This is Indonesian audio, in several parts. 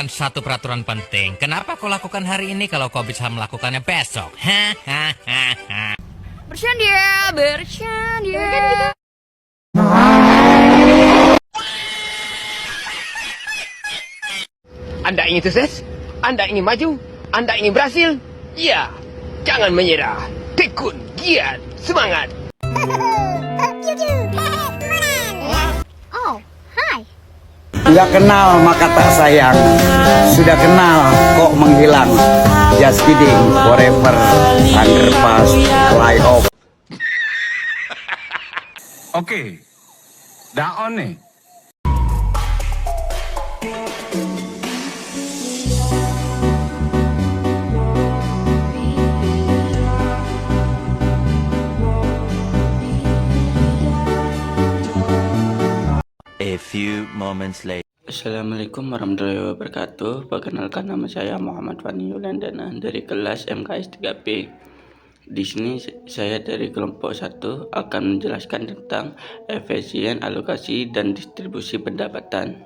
melakukan satu peraturan penting. Kenapa kau lakukan hari ini kalau kau bisa melakukannya besok? Bercanda, bercanda. Anda ingin sukses? Anda ingin maju? Anda ingin berhasil? Ya, jangan menyerah. Tekun, giat, semangat. Oh, hai. Sudah kenal maka tak sayang, sudah kenal kok menghilang. Just kidding, forever, underpass, fly off. Oke, dah on nih. A few moments later. Assalamualaikum warahmatullahi wabarakatuh. Perkenalkan, nama saya Muhammad Fani Yulandana dari kelas MKS 3B. Di sini saya dari kelompok 1 akan menjelaskan tentang efisien alokasi dan distribusi pendapatan.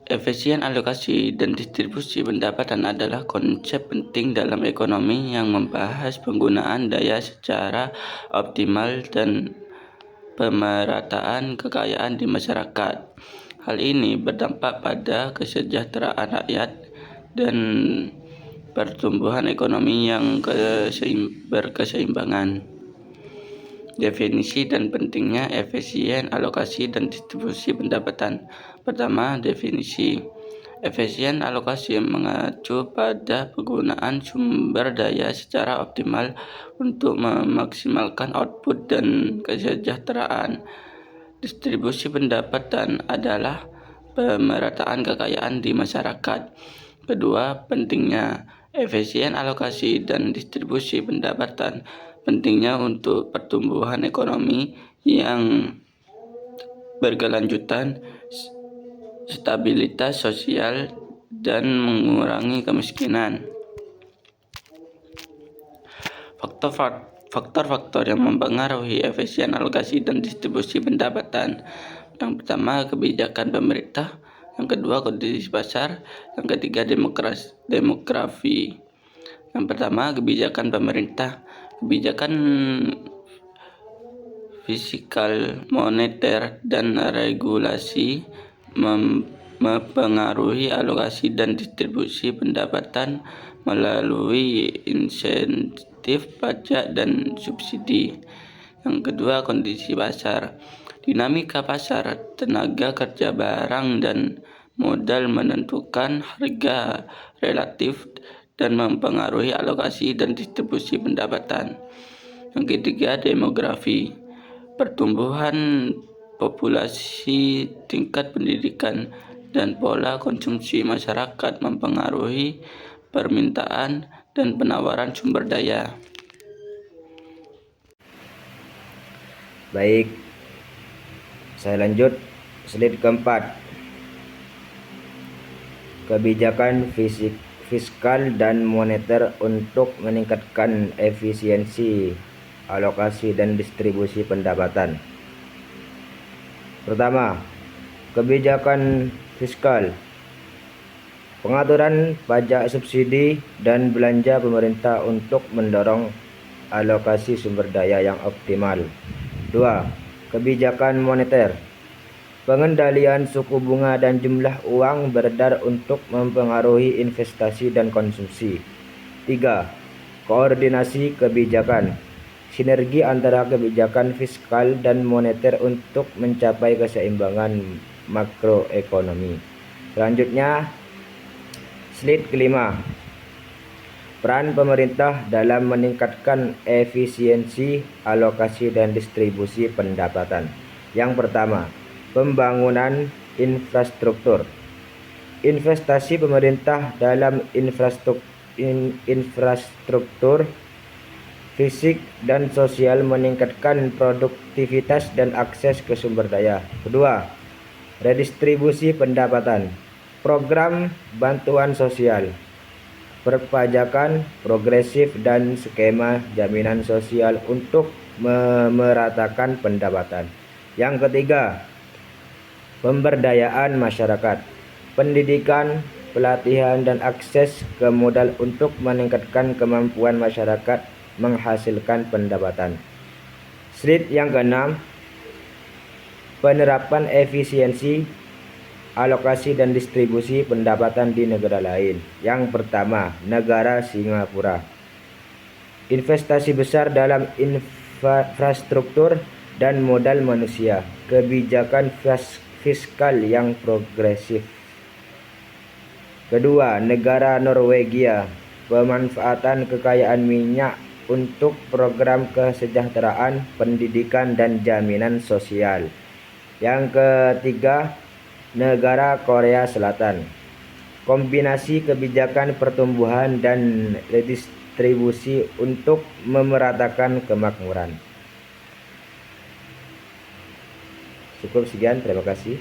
Efisien alokasi dan distribusi pendapatan adalah konsep penting dalam ekonomi yang membahas penggunaan daya secara optimal dan pemerataan kekayaan di masyarakat. Hal ini berdampak pada kesejahteraan rakyat dan pertumbuhan ekonomi yang berkeseimbangan. Definisi dan pentingnya efisien alokasi dan distribusi pendapatan. Pertama, definisi. Efisien alokasi mengacu pada penggunaan sumber daya secara optimal untuk memaksimalkan output dan kesejahteraan. Distribusi pendapatan adalah pemerataan kekayaan di masyarakat. Kedua, pentingnya efisien alokasi dan distribusi pendapatan. Pentingnya untuk pertumbuhan ekonomi yang berkelanjutan, stabilitas sosial, dan mengurangi kemiskinan. Faktor-faktor yang mempengaruhi efisien alokasi dan distribusi pendapatan. Yang pertama, kebijakan pemerintah. Yang kedua, kondisi pasar. Yang ketiga, demografi. Yang pertama, kebijakan pemerintah. Kebijakan fiskal, moneter, dan regulasi mempengaruhi alokasi dan distribusi pendapatan melalui insentif, pajak, dan subsidi. Yang kedua, kondisi pasar. Dinamika pasar tenaga kerja, barang, dan modal menentukan harga relatif dan mempengaruhi alokasi dan distribusi pendapatan. Yang ketiga, demografi. Pertumbuhan populasi, tingkat pendidikan, dan pola konsumsi masyarakat mempengaruhi permintaan dan penawaran sumber daya. Baik, saya lanjut slide keempat. Kebijakan fiskal dan moneter untuk meningkatkan efisiensi alokasi dan distribusi pendapatan. Pertama, kebijakan fiskal. Pengaturan pajak, subsidi, dan belanja pemerintah untuk mendorong alokasi sumber daya yang optimal. 2. Kebijakan moneter. Pengendalian suku bunga dan jumlah uang beredar untuk mempengaruhi investasi dan konsumsi. 3. Koordinasi kebijakan. Sinergi antara kebijakan fiskal dan moneter untuk mencapai keseimbangan makroekonomi. Selanjutnya, slide kelima. Peran pemerintah dalam meningkatkan efisiensi alokasi dan distribusi pendapatan. Yang pertama, pembangunan infrastruktur. Investasi pemerintah dalam infrastruktur fisik dan sosial meningkatkan produktivitas dan akses ke sumber daya. Kedua, redistribusi pendapatan. Program bantuan sosial, perpajakan progresif, dan skema jaminan sosial untuk memeratakan pendapatan. Yang ketiga, pemberdayaan masyarakat, pendidikan, pelatihan, dan akses ke modal untuk meningkatkan kemampuan masyarakat menghasilkan pendapatan. Slide yang keenam, penerapan efisiensi, alokasi dan distribusi pendapatan di negara lain. Yang pertama, negara Singapura. Investasi besar dalam infrastruktur dan modal manusia, kebijakan fiskal yang progresif. Kedua, negara Norwegia, pemanfaatan kekayaan minyak untuk program kesejahteraan, pendidikan, dan jaminan sosial. Yang ketiga, negara Korea Selatan, kombinasi kebijakan pertumbuhan dan redistribusi untuk memeratakan kemakmuran. Cukup sekian, terima kasih.